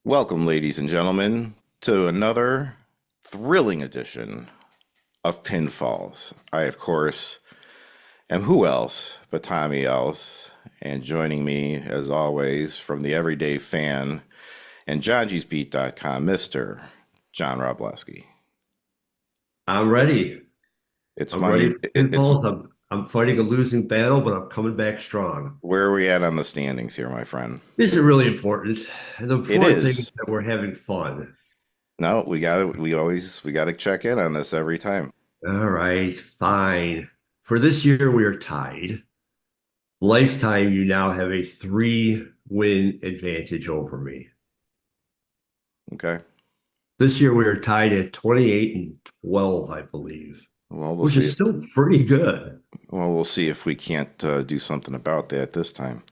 Welcome, ladies and gentlemen, to another thrilling edition of Pinfalls. I, of course, am who else but Tommy else, and joining me, as always, from the everyday fan and JohnG'sBeat.com, Mr. John Wroblewski. I'm ready. It's I'm ready Monday. for It's pinfalls. I'm fighting a losing battle, but I'm coming back strong. Where are we at on the standings here, my friend? This is really important. And the It important thing is is. that we're having fun. No, we gotta check in on this every time. All right, fine. For this year, we are tied. Lifetime, you now have a 3-win advantage over me. Okay. This year, we are tied at 28 and 12, I believe, Well, we'll which see. is still pretty good. Well, we'll see if we can't do something about that this time.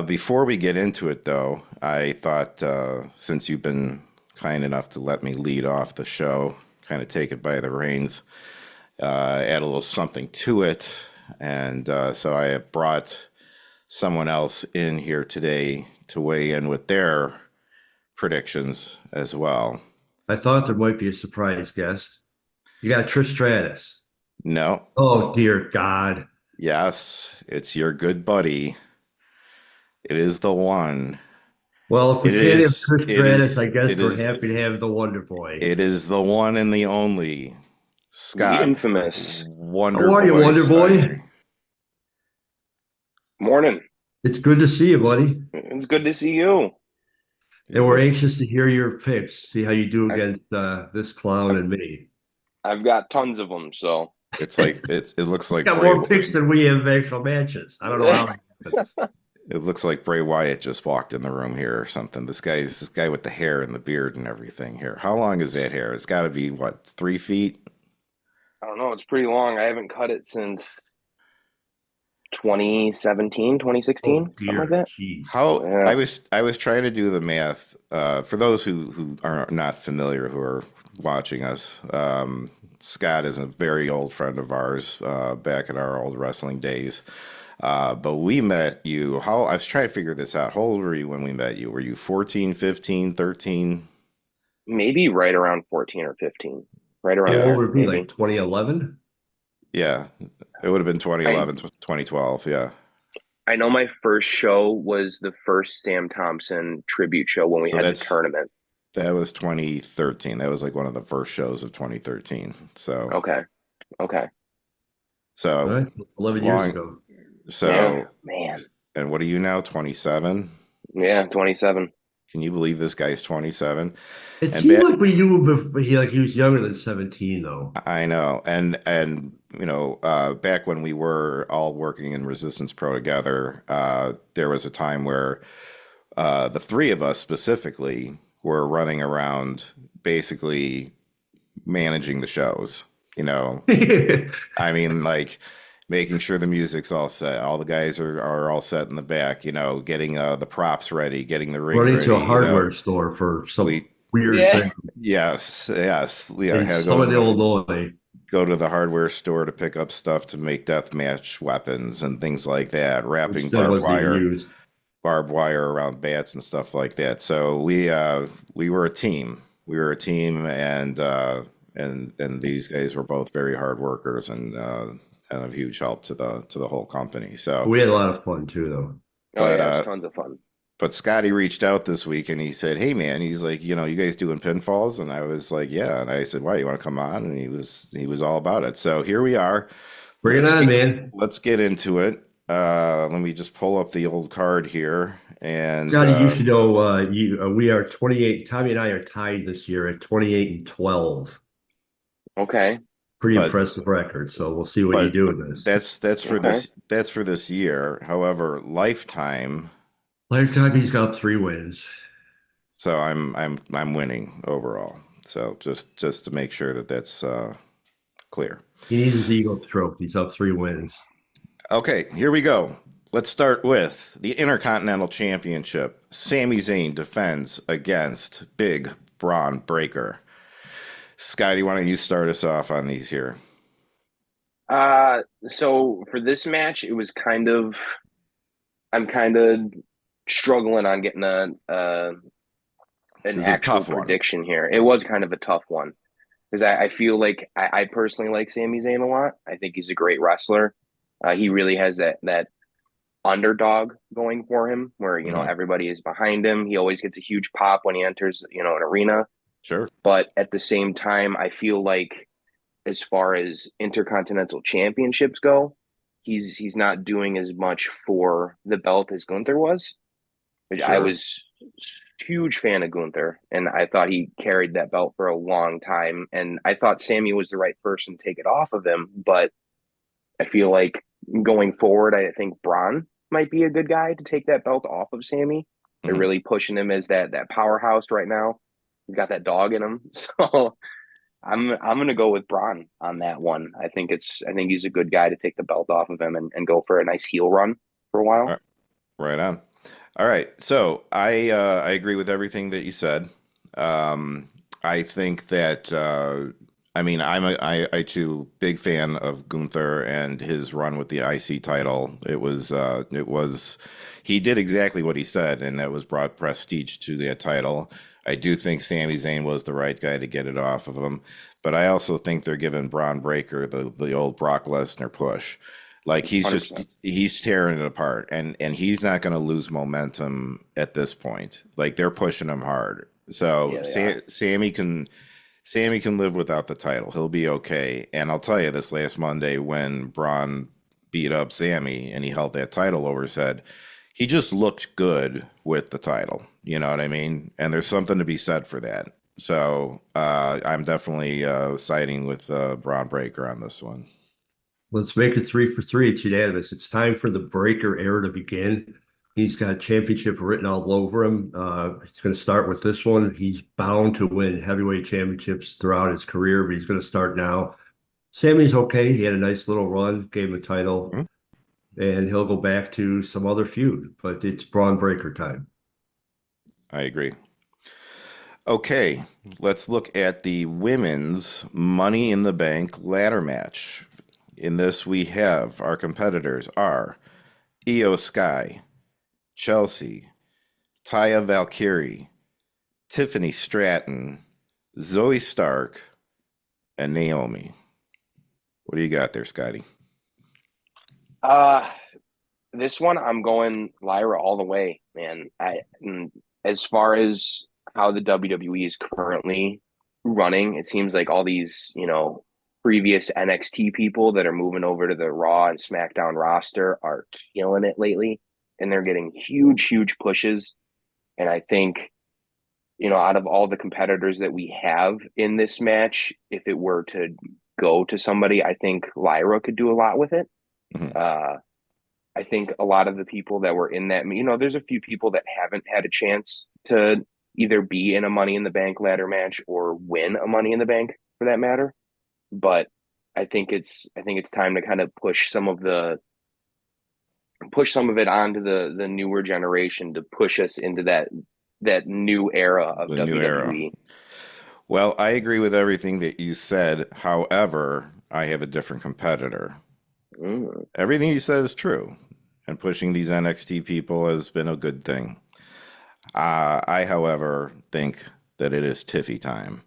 Before we get into it, though, I thought since you've been kind enough to let me lead off the show, kind of take it by the reins, add a little something to it. And so I have brought someone else in here today to weigh in with their predictions as well. I thought there might be a surprise guest. You got Trish Stratus. No, Oh, dear God. yes, it's your good buddy. It is the one. Well, if we It can't have is. Chris It Stratus, is. I guess It we're is. happy to have the Wonder Boy. It is the one and the only The Scott infamous. How Wonder are you, Boy Wonder Boy? Steiner. Morning. It's good to see you, buddy. It's good to see you. And we're This, anxious to hear your picks, see how you do I've, against this clown I've and me. I've got tons of them. So it's like it looks like Got more picks than we have actual matches. I don't know how that happens. It looks like Bray Wyatt just walked in the room here or something. This guy with the hair and the beard and everything here. How long is that hair? It's got to be what, 3 feet? I don't know. It's pretty long. I haven't cut it since 2017, Oh 2016, something like dear, that. jeez. How Yeah. I was trying to do the math for those who are not familiar who are watching us. Scott is a very old friend of ours back in our old wrestling days. But we met you. How I was trying to figure this out. How old were you when we met you? Were you 14, 15, 13? Maybe right around 14 or 15. Right How around Yeah, old there, would it be? Like maybe. 2011? yeah. It would have been I 2011, 2012. Yeah. I know my first show was the first Sam Thompson tribute show when we So had the tournament. that was 2013. That was like one of the first shows of 2013. Okay. Okay. All So right, 11 years long. ago. Yeah, So, man. and what are you now? 27? Yeah, 27. Can you believe this guy's 27? It And seemed back, like we knew him before, he was younger than 17, though. I know. And back when we were all working in Resistance Pro together, there was a time where the three of us specifically were running around basically managing the shows. You know, I mean, like making sure the music's all set, all the guys are all set in the back. You know, getting the props ready, getting the ring Running to ready. a You know, hardware store for some we weird Yeah. thing yes, yeah, in had to Summit, Illinois. go to the hardware store to pick up stuff to make deathmatch weapons and things like that, Which wrapping still wasn't even used. barbed wire around bats and stuff like that. So we were a team. We were a team, and these guys were both very hard workers and of huge help to the whole company. So, We had a lot of fun too, though. Oh but yeah, it's tons of fun. but Scotty reached out this week and he said, "Hey man," he's like, "You guys doing pinfalls?" And I was like, "Yeah." And I said, "Why, you want to come on?" And he was all about it. So here we are. Bring it Let's on, get man. let's get into it. Let me just pull up the old card here and Scotty, you should know we are 28. Tommy and I are tied this year at 28 and 12. Okay. Pretty but impressive record. So we'll see what you but do in this. Okay. that's for this year. However, lifetime. Lifetime, he's got 3 wins. So I'm winning overall. So just to make sure that that's clear. He needs his ego stroked. He's up 3 wins. Okay, here we go. Let's start with the Intercontinental Championship. Sami Zayn defends against Big Braun Breaker. Scotty, why don't you start us off on these here? So for this match, it was I'm kind of struggling on getting an This is a actual tough one. prediction here. It was kind of a tough one because I feel like I personally like Sami Zayn a lot. I think he's a great wrestler. He really has that underdog going for him, where Mhm. everybody is behind him. He always gets a huge pop when he enters an arena. Sure. But at the same time, I feel like as far as intercontinental championships go, he's not doing as much for the belt as Gunther was. I Sure. was a huge fan of Gunther, and I thought he carried that belt for a long time. And I thought Sammy was the right person to take it off of him. But I feel like going forward, I think Braun might be a good guy to take that belt off of Sammy. They're Mhm. really pushing him as that powerhouse right now. He's got that dog in him. So I'm gonna go with Braun on that one. I think he's a good guy to take the belt off of him and go for a nice heel run for a All while. right. Right on. All right. So I agree with everything that you said. I think that I mean I too big fan of Gunther and his run with the IC title. It was he did exactly what he said, and that was brought prestige to that title. I do think Sami Zayn was the right guy to get it off of him, but I also think they're giving Braun Breaker the old Brock Lesnar push. Like Hundred percent. he's tearing it apart, and he's not going to lose momentum at this point. Like they're pushing him hard. So Yeah, they are. Sammy can live without the title. He'll be okay. And I'll tell you, this last Monday when Braun beat up Sammy and he held that title over his head, he just looked good with the title. You know what I mean? And there's something to be said for that. So I'm definitely siding with Braun Breaker on this one. Let's make it 3 for 3. It's unanimous. It's time for the Breaker era to begin. He's got championship written all over him. He's going to start with this one. He's bound to win heavyweight championships throughout his career, but he's going to start now. Sammy's okay. He had a nice little run, gave him a title, Mhm. and he'll go back to some other feud, but it's Braun Breaker time. I agree. Okay, let's look at the women's Money in the Bank ladder match. In this, we have our competitors are Io Sky, Chelsea, Taya Valkyrie, Tiffany Stratton, Zoe Stark, and Naomi. What do you got there, Scotty? Uh this one I'm going Lyra all the way, man. As far as how the WWE is currently running, it seems like all these, previous NXT people that are moving over to the Raw and SmackDown roster are killing it lately, and they're getting huge, huge pushes. And I think, out of all the competitors that we have in this match, if it were to go to somebody, I think Lyra could do a lot with it. Mhm. Uh, I think a lot of the people that were in that, there's a few people that haven't had a chance to either be in a Money in the Bank ladder match or win a Money in the Bank for that matter. But I think it's time to kind of push some of it onto the newer generation to push us into that new era of The new era. WWE. Well, I agree with everything that you said. However, I have a different competitor. Mm. Everything you said is true, and pushing these NXT people has been a good thing. I, however, think that it is Tiffy time.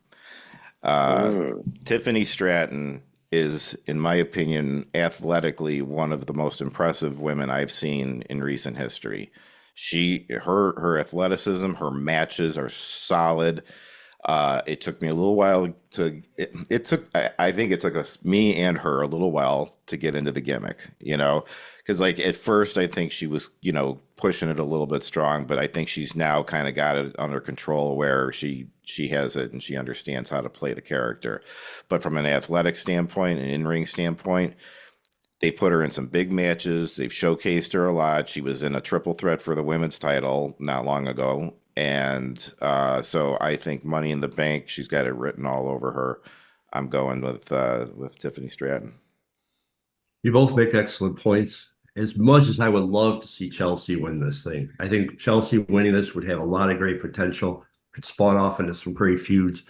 Uh, Mm. Tiffany Stratton is, in my opinion, athletically one of the most impressive women I've seen in recent history. Her athleticism, her matches are solid. It took me a little while it took, I think it took me and her a little while to get into the gimmick, because like at first I think she was, pushing it a little bit strong, but I think she's now kind of got it under control where she has it and she understands how to play the character. But from an athletic standpoint, an in-ring standpoint, they put her in some big matches. They've showcased her a lot. She was in a triple threat for the women's title not long ago. And so I think Money in the Bank, she's got it written all over her. I'm going with Tiffany Stratton. You both make excellent points. As much as I would love to see Chelsea win this thing, I think Chelsea winning this would have a lot of great potential, could spawn off into some great feuds.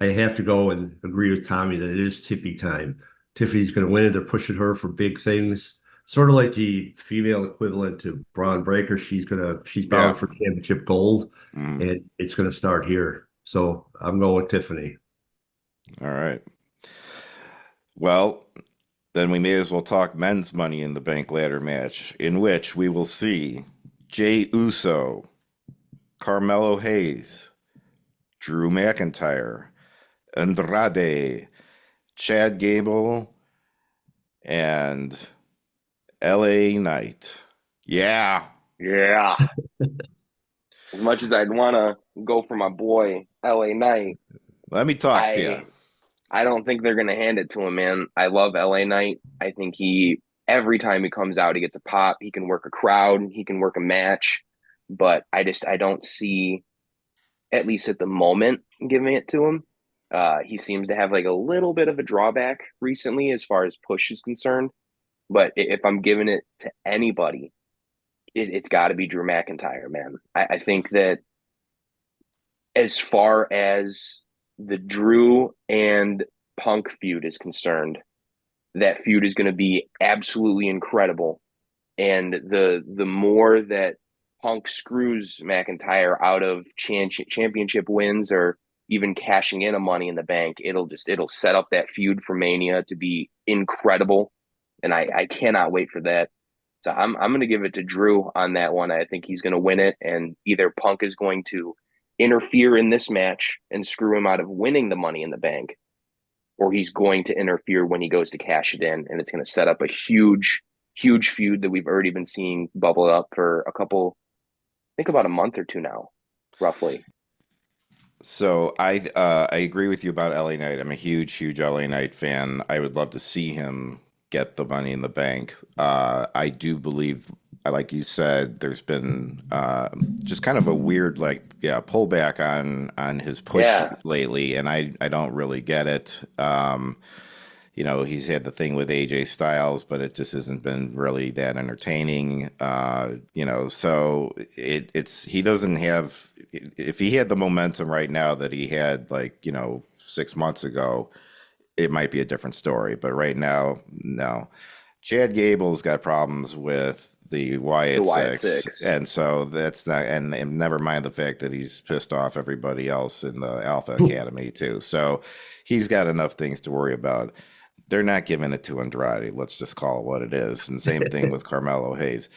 I have to go and agree with Tommy that it is Tiffy time. Tiffany's going to win it. They're pushing her for big things. sort of like the female equivalent to Braun Breaker. She's Yeah. bound for championship gold, Mm. and it's gonna start here. So I'm going with Tiffany. All right. Well, then we may as well talk men's Money in the Bank ladder match, in which we will see Jey Uso, Carmelo Hayes, Drew McIntyre, Andrade, Chad Gable, and LA Knight. Yeah. Yeah. As much as I'd want to go for my boy LA Knight, Let me talk to you. I don't think they're going to hand it to him, man. I love LA Knight. I think every time he comes out, he gets a pop. He can work a crowd. He can work a match. But I don't see, at least at the moment, giving it to him. He seems to have like a little bit of a drawback recently as far as push is concerned. But if I'm giving it to anybody, it's got to be Drew McIntyre, man. I think that as far as the Drew and Punk feud is concerned, that feud is going to be absolutely incredible. And the more that Punk screws McIntyre out of championship wins or even cashing in a Money in the Bank, it'll set up that feud for Mania to be incredible. And I cannot wait for that. So I'm going to give it to Drew on that one. I think he's going to win it, and either Punk is going to interfere in this match and screw him out of winning the Money in the Bank, or he's going to interfere when he goes to cash it in, and it's going to set up a huge, huge feud that we've already been seeing bubble up for I think about a month or two now, roughly. So I agree with you about LA Knight. I'm a huge, huge LA Knight fan. I would love to see him get the Money in the Bank. I do believe, like you said, there's been just kind of a weird, pullback on his push Yeah. lately, and I don't really get it. He's had the thing with AJ Styles, but it just hasn't been really that entertaining. So he doesn't have, if he had the momentum right now that he had 6 months ago, it might be a different story. But right now, no. Chad Gable's got problems with the Wyatt Six, and so that's not, and never mind the fact that he's pissed off everybody else in the Alpha Academy too. So he's got enough things to worry about. They're not giving it to Andrade. Let's just call it what it is. And same thing with Carmelo Hayes.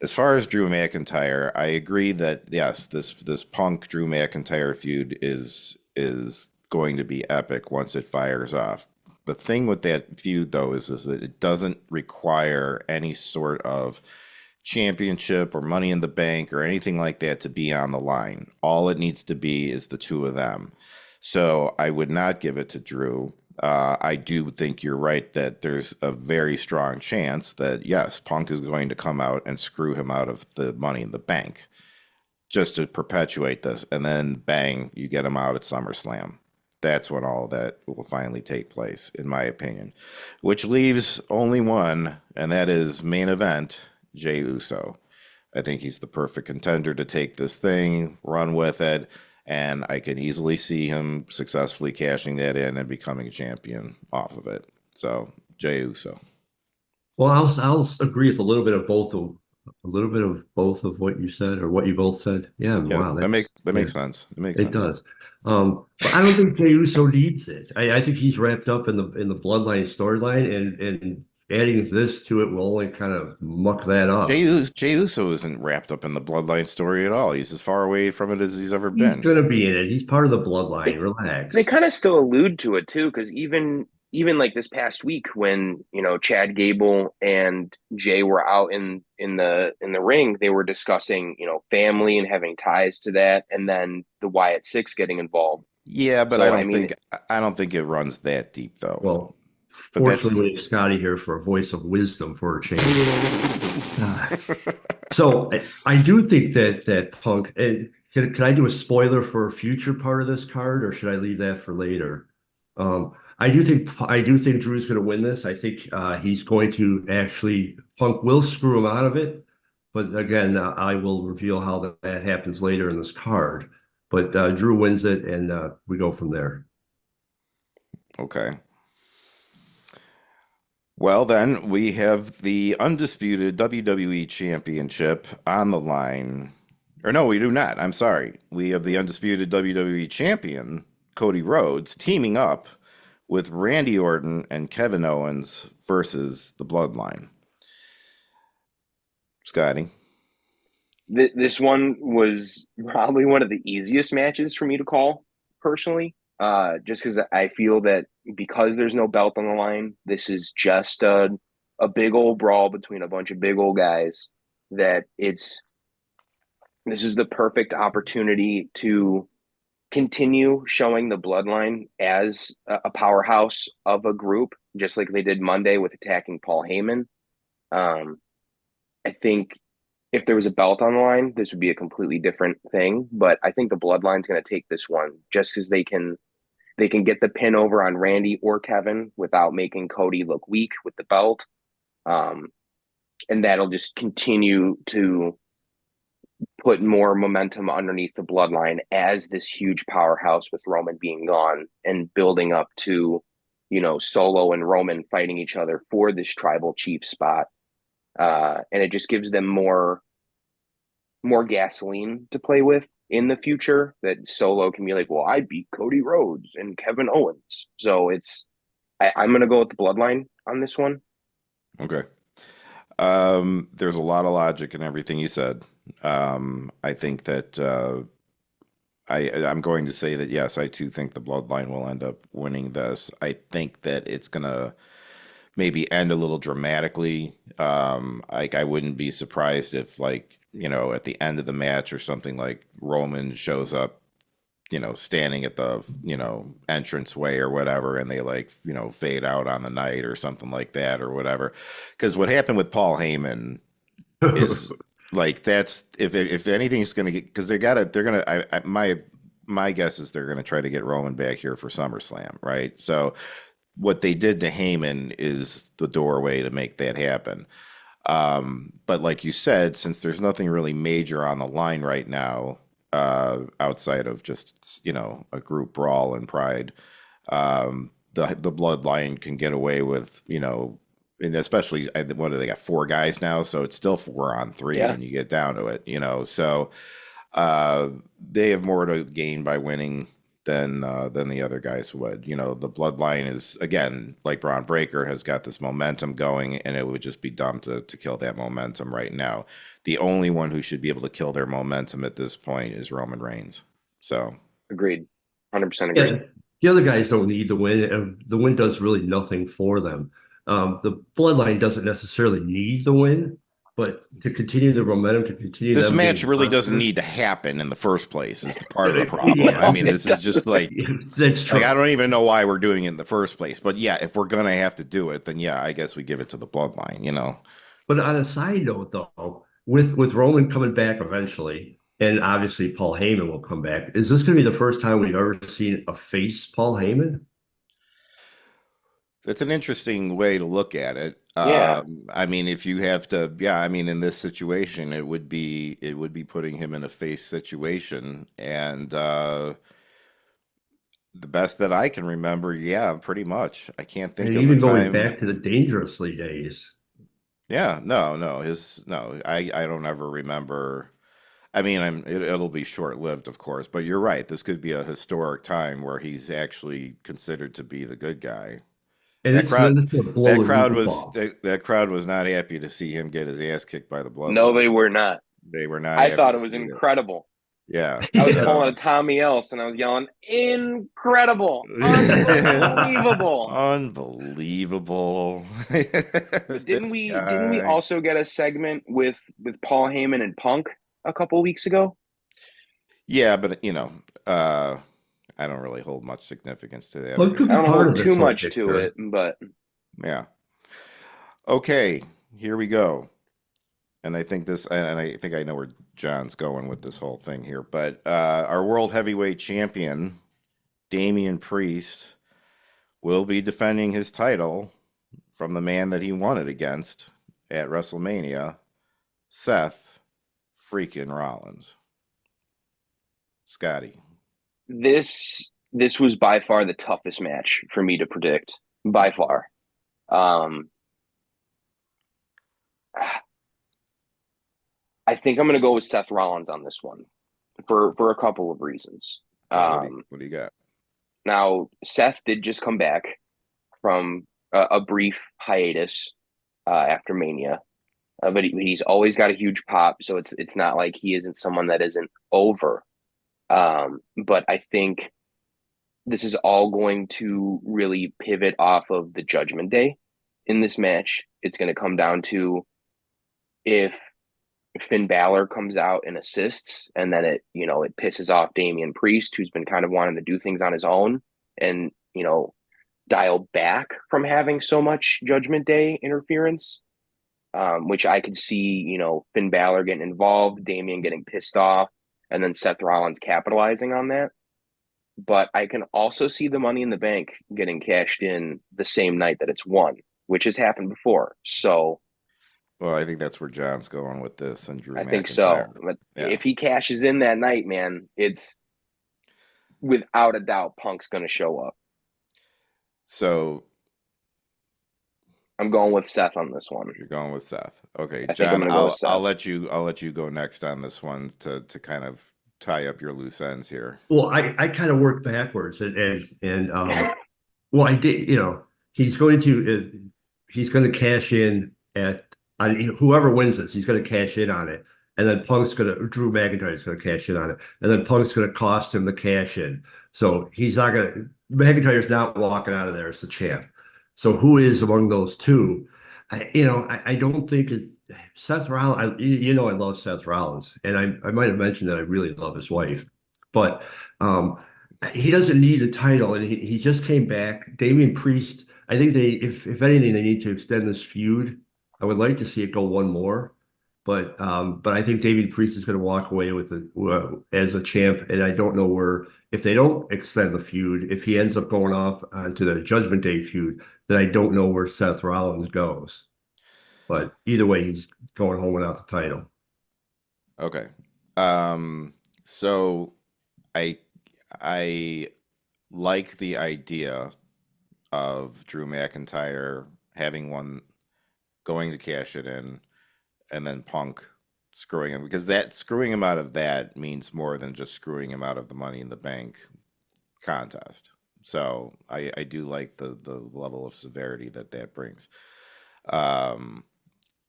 As far as Drew McIntyre, I agree that yes, this Punk Drew McIntyre feud is going to be epic once it fires off. The thing with that feud though is that it doesn't require any sort of championship or Money in the Bank or anything like that to be on the line. All it needs to be is the two of them. So I would not give it to Drew. I do think you're right that there's a very strong chance that, yes, Punk is going to come out and screw him out of the Money in the Bank just to perpetuate this. And then, bang, you get him out at SummerSlam. That's when all of that will finally take place, in my opinion. Which leaves only one, and that is main event, Jey Uso. I think he's the perfect contender to take this thing, run with it. And I can easily see him successfully cashing that in and becoming a champion off of it. So, Jey Uso. Well, I'll agree with a little bit of both of what you said or what you both said. Yeah, wow, that makes sense. It makes it sense. does. But I don't think Jey Uso needs it. I think he's wrapped up in the bloodline storyline, and adding this to it will only kind of muck that up. Jey Uso isn't wrapped up in the bloodline story at all. He's as far away from it as he's ever He's been. gonna be in it. He's part of the bloodline. Relax. They kind of still allude to it too, because even like this past week when Chad Gable and Jay were out in the ring, they were discussing family and having ties to that, and then the Wyatt Six getting involved. Yeah, but So, I don't think it runs that deep though. Well, But fortunately, we have Scotty here for a voice of wisdom for a change. So I do think that Punk, and can I do a spoiler for a future part of this card, or should I leave that for later? I do think Drew's going to win this. I think he's going to actually, Punk will screw him out of it, but again, I will reveal how that happens later in this card. But Drew wins it, and we go from there. Okay. Well, then we have the undisputed WWE Championship on the line. Or no, we do not. I'm sorry. We have the undisputed WWE Champion, Cody Rhodes, teaming up with Randy Orton and Kevin Owens versus the Bloodline. Scotty. This one was probably one of the easiest matches for me to call personally, just because I feel that because there's no belt on the line, this is just a big old brawl between a bunch of big old guys. That this is the perfect opportunity to continue showing the Bloodline as a powerhouse of a group, just like they did Monday with attacking Paul Heyman. Um, I think if there was a belt on the line, this would be a completely different thing. But I think the Bloodline's going to take this one just because they can get the pin over on Randy or Kevin without making Cody look weak with the belt, um, and that'll just continue to put more momentum underneath the Bloodline as this huge powerhouse with Roman being gone and building up to, Solo and Roman fighting each other for this tribal chief spot. And it just gives them more gasoline to play with in the future, that Solo can be like, well, I beat Cody Rhodes and Kevin Owens. So I'm going to go with the Bloodline on this one. Okay. There's a lot of logic in everything you said. I think that I'm going to say that yes, I too think the Bloodline will end up winning this. I think that it's gonna maybe end a little dramatically. Like I wouldn't be surprised if at the end of the match or something, like Roman shows up, standing at the, entrance way or whatever, and they fade out on the night or something like that or whatever. Because what happened with Paul Heyman is that's if anything's gonna get, because my guess is they're gonna try to get Roman back here for SummerSlam, right? So what they did to Heyman is the doorway to make that happen. But like you said, since there's nothing really major on the line right now, outside of just a group brawl and Pride, the Bloodline can get away with and especially what do they got, 4 guys now, so it's still 4-on-3 Yeah. when you get down to it, so they have more to gain by winning than the other guys would. The Bloodline is, again, like Braun Breaker, has got this momentum going, and it would just be dumb to kill that momentum right now. The only one who should be able to kill their momentum at this point is Roman Reigns. So Agreed. 100% agreed. Yeah, the other guys don't need the win. The win does really nothing for them. The Bloodline doesn't necessarily need the win, but to continue the momentum, to continue this them match being really doesn't confident- need to happen in the first place. Is the part of the problem. Yeah. I mean, this is just That's true. I don't even know why we're doing it in the first place. But yeah, if we're gonna have to do it, then yeah, I guess we give it to the Bloodline. But on a side note, though, with Roman coming back eventually, and obviously Paul Heyman will come back, is this going to be the first time we've ever seen a face Paul Heyman? That's an interesting way to look at it. Yeah. I mean, if you have to, yeah, I mean, in this situation, it would be putting him in a face situation, and the best that I can remember, yeah, pretty much. I can't think And of a even going time. back to the Dangerously days. Yeah, no, I don't ever remember. I mean, it'll be short-lived, of course, but you're right. This could be a historic time where he's actually considered to be the good guy. And That it's crowd, going to blow that the crowd roof was off. that crowd was not happy to see him get his ass kicked by the No, they Bloodline. were not. They were not I happy thought to it was see that. incredible. Yeah. I was Yeah. pulling a Tommy Else and I was yelling, incredible, unbelievable. Unbelievable. But didn't This we guy. also get a segment with Paul Heyman and Punk a couple weeks ago? Yeah, but I don't really hold much significance to that Well, or it could I be don't part hold of too this whole much to picture. it, but Yeah. Okay, here we go. And I think I know where John's going with this whole thing here. But our world heavyweight champion, Damian Priest, will be defending his title from the man that he won it against at WrestleMania, Seth freaking Rollins. Scotty. this was by far the toughest match for me to predict, by far. Um, I think I'm going to go with Seth Rollins on this one for a couple of reasons. Okay, Um, what do you got? Now, Seth did just come back from a brief hiatus after Mania, but he's always got a huge pop, so it's not like he isn't someone that isn't over. But I think this is all going to really pivot off of the Judgment Day in this match. It's going to come down to if Finn Balor comes out and assists, and then it pisses off Damian Priest, who's been kind of wanting to do things on his own, and dial back from having so much Judgment Day interference, which I could see, Finn Balor getting involved, Damian getting pissed off, and then Seth Rollins capitalizing on that. But I can also see the Money in the Bank getting cashed in the same night that it's won, which has happened before. So Well, I think that's where John's going with this and Drew I think McIntyre. so. But Yeah. if he cashes in that night, man, it's without a doubt Punk's going to show up. So I'm going with Seth on this one. you're going with Seth. Okay, I think I'm John, going to go with I'll Seth. I'll let you go next on this one to kind of tie up your loose ends here. Well, I kind of work backwards and well, I did, he's going to cash in on whoever wins this. He's going to cash in on it, and then Drew McIntyre is going to cash in on it, and then Punk's going to cost him the cash in. So he's not going to. McIntyre's not walking out of there as the champ. So who is among those two? I don't think it's Seth Rollins. I love Seth Rollins, and I might have mentioned that I really love his wife, but he doesn't need a title, and he just came back. Damian Priest, I think if anything, they need to extend this feud. I would like to see it go one more, but I think Damian Priest is going to walk away with as a champ, and I don't know where if they don't extend the feud, if he ends up going off onto the Judgment Day feud, then I don't know where Seth Rollins goes. But either way, he's going home without the title. Okay. So I like the idea of Drew McIntyre having one going to cash it in and then Punk screwing him, because that screwing him out of that means more than just screwing him out of the Money in the Bank contest. So I do like the level of severity that brings. Um,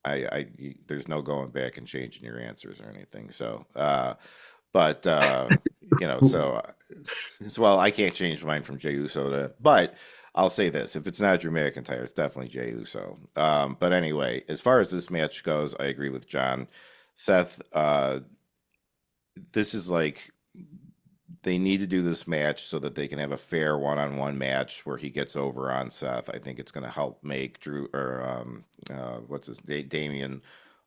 there's no going back and changing your answers or anything. So, but well, I can't change mine from Jey Uso but I'll say this: if it's not Drew McIntyre, it's definitely Jey Uso. But anyway, as far as this match goes, I agree with John. Seth, this is like they need to do this match so that they can have a fair one-on-one match where he gets over on Seth. I think it's going to help make Drew or Damian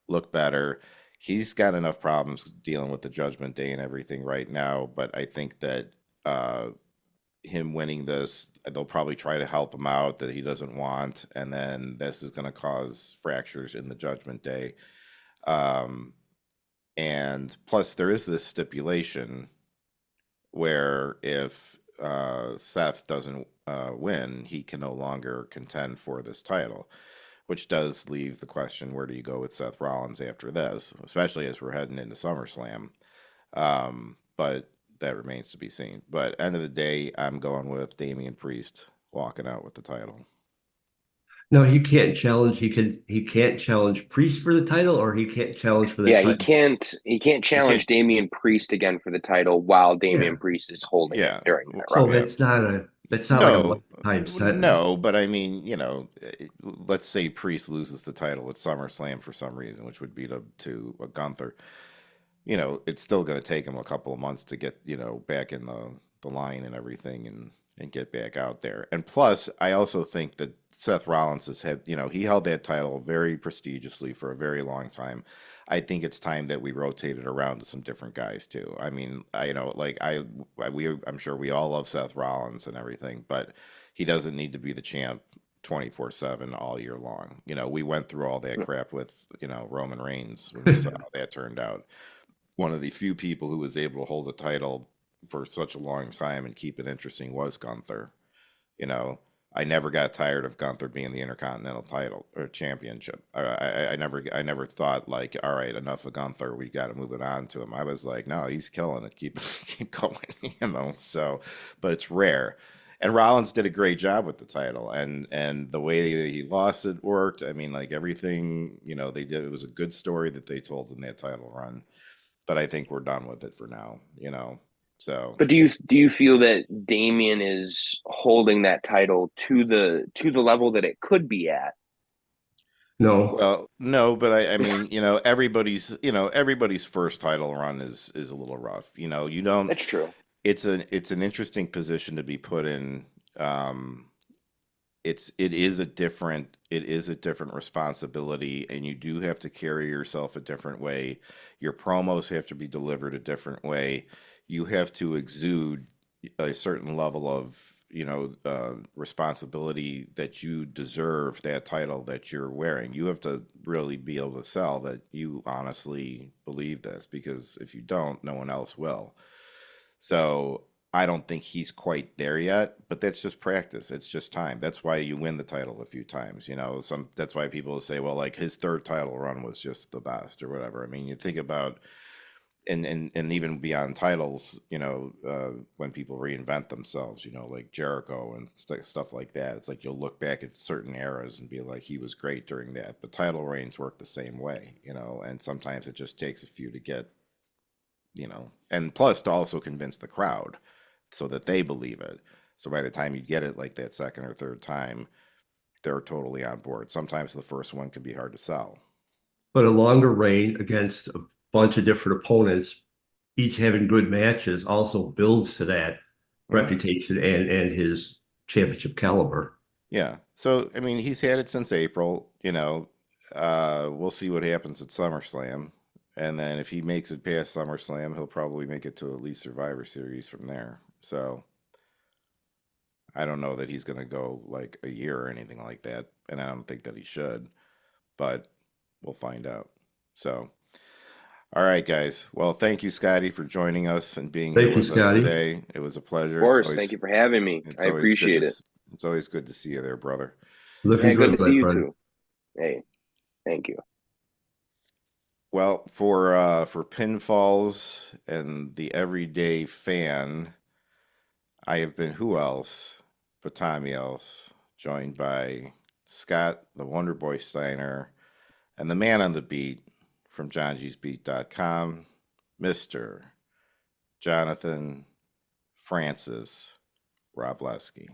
look better. He's got enough problems dealing with the Judgment Day and everything right now, but I think that him winning this, they'll probably try to help him out that he doesn't want, and then this is going to cause fractures in the Judgment Day. And plus, there is this stipulation where if Seth doesn't win, he can no longer contend for this title, which does leave the question, where do you go with Seth Rollins after this, especially as we're heading into SummerSlam. But that remains to be seen. But end of the day, I'm going with Damian Priest walking out with the title. No, he can't challenge. He can't challenge Priest for the title, or he can't challenge for the Yeah, title. he can't challenge Damian Priest again for the title while Damian Priest is holding it during that So run. that's not like a lifetime sentence. No, but I mean, let's say Priest loses the title at SummerSlam for some reason, which would be to Gunther. It's still going to take him a couple of months to get, back in the line and everything and get back out there. And plus, I also think that Seth Rollins has had, he held that title very prestigiously for a very long time. I think it's time that we rotate it around to some different guys too. I mean, I'm sure we all love Seth Rollins and everything, but he doesn't need to be the champ 24/7 all year long. We went through all that crap with, Roman Reigns when we saw how that turned out. One of the few people who was able to hold a title for such a long time and keep it interesting was Gunther. I never got tired of Gunther being the Intercontinental title or championship. I never thought like, all right, enough of Gunther. We got to move it on to him. I was like, no, he's killing it. Keep going, you know. So, but it's rare. And Rollins did a great job with the title, and the way that he lost it worked. I mean, like everything, you know, they did. It was a good story that they told in that title run. But I think we're done with it for now, you know. So. But do you feel that Damian is holding that title to the level that it could be at? No, Well, no, but I mean, everybody's first title run is a little rough. You know, you don't. That's true. It's an interesting position to be put in. Um, it is a different responsibility, and you do have to carry yourself a different way. Your promos have to be delivered a different way. You have to exude a certain level of responsibility that you deserve that title that you're wearing. You have to really be able to sell that you honestly believe this, because if you don't, no one else will. So I don't think he's quite there yet, but that's just practice. It's just time. That's why you win the title a few times. That's why people say, well, like his third title run was just the best or whatever. I mean, you think about and even beyond titles, when people reinvent themselves, like Jericho and stuff like that. It's like you'll look back at certain eras and be like, he was great during that. But title reigns work the same way, and sometimes it just takes a few to get, and plus to also convince the crowd so that they believe it. So by the time you get it like that second or third time, they're totally on board. Sometimes the first one can be hard to sell. but a longer reign against a bunch of different opponents, each having good matches, also builds to that Yeah. reputation and his championship caliber. Yeah. So, I mean, he's had it since April, we'll see what happens at SummerSlam. And then if he makes it past SummerSlam, he'll probably make it to at least Survivor Series from there. So I don't know that he's going to go like a year or anything like that. And I don't think that he should, but we'll find out. So, all right, guys. Well, thank you, Scotty, for joining us and being here Thank you, with us Scotty. today. It was a Of pleasure. course. Thank you for having me. It's I always good to appreciate it. it's always good to see you there, brother. Looking Yeah, good to good, see my you friend. too. Hey, thank you. Well, for Pinfalls and the everyday fan, I have been who else but Tommy else, joined by Scott, the Wonder Boy Steiner, and the man on the beat from johngysbeat.com, Mr. Jonathan Francis Wroblewski.